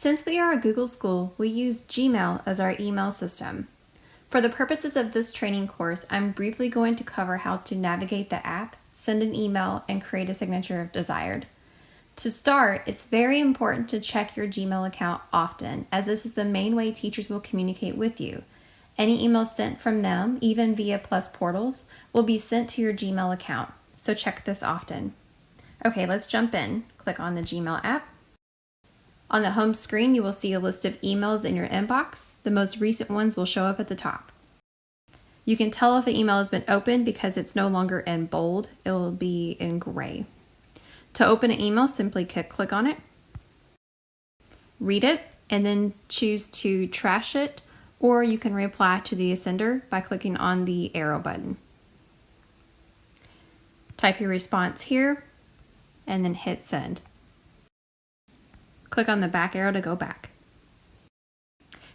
Since we are a Google school, we use Gmail as our email system. For the purposes of this training course, I'm briefly going to cover how to navigate the app, send an email, and create a signature if desired. To start, it's very important to check your Gmail account often, as this is the main way teachers will communicate with you. Any emails sent from them, even via Plus portals, will be sent to your Gmail account, so check this often. Okay, let's jump in. Click on the Gmail app. On the home screen, you will see a list of emails in your inbox. The most recent ones will show up at the top. You can tell if an email has been opened because it's no longer in bold. It will be in gray. To open an email, simply click on it, read it, and then choose to trash it, or you can reply to the sender by clicking on the arrow button. Type your response here, and then hit send. Click on the back arrow to go back.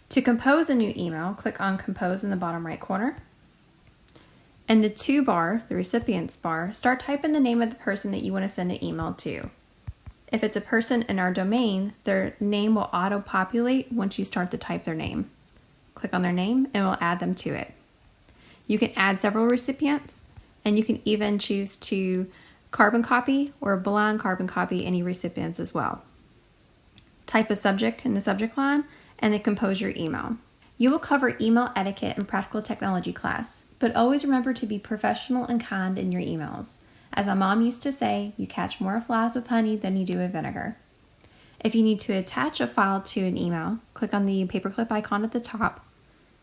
To compose a new email, click on Compose in the bottom right corner. In the to bar, the recipients bar, start typing the name of the person that you want to send an email to. If it's a person in our domain, their name will auto-populate once you start to type their name. Click on their name and we'll add them to it. You can add several recipients, and you can even choose to carbon copy or blind carbon copy any recipients as well. Type a subject in the subject line and then compose your email. You will cover email etiquette in practical technology class, but always remember to be professional and kind in your emails. As my mom used to say, you catch more flies with honey than you do with vinegar. If you need to attach a file to an email, click on the paperclip icon at the top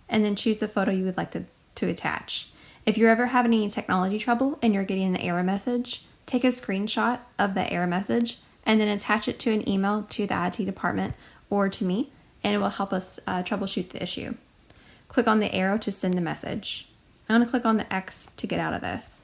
and then choose the photo you would like to attach. If you're ever having any technology trouble and you're getting an error message, take a screenshot of the error message and then attach it to an email to the IT department or to me, and it will help us troubleshoot the issue. Click on the arrow to send the message. I'm going to click on the X to get out of this.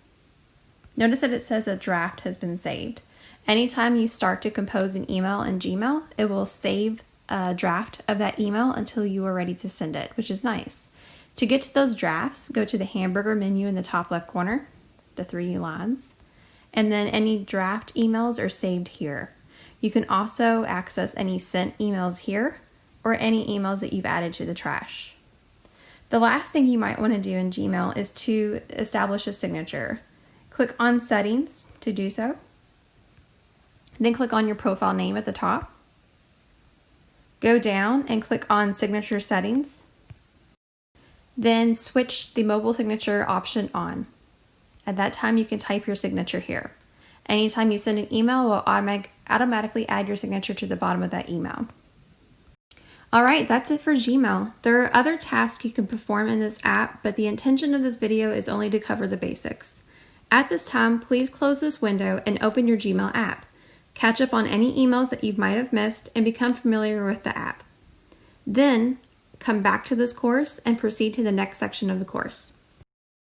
Notice that it says a draft has been saved. Anytime you start to compose an email in Gmail, it will save a draft of that email until you are ready to send it, which is nice. To get to those drafts, go to the hamburger menu in the top left corner, the 3 lines, and then any draft emails are saved here. You can also access any sent emails here or any emails that you've added to the trash. The last thing you might want to do in Gmail is to establish a signature. Click on Settings to do so. Then click on your profile name at the top. Go down and click on Signature Settings. Then switch the mobile signature option on. At that time, you can type your signature here. Anytime you send an email, it will automatically add your signature to the bottom of that email. All right, that's it for Gmail. There are other tasks you can perform in this app, but the intention of this video is only to cover the basics. At this time, please close this window and open your Gmail app. Catch up on any emails that you might have missed and become familiar with the app. Then, come back to this course and proceed to the next section of the course.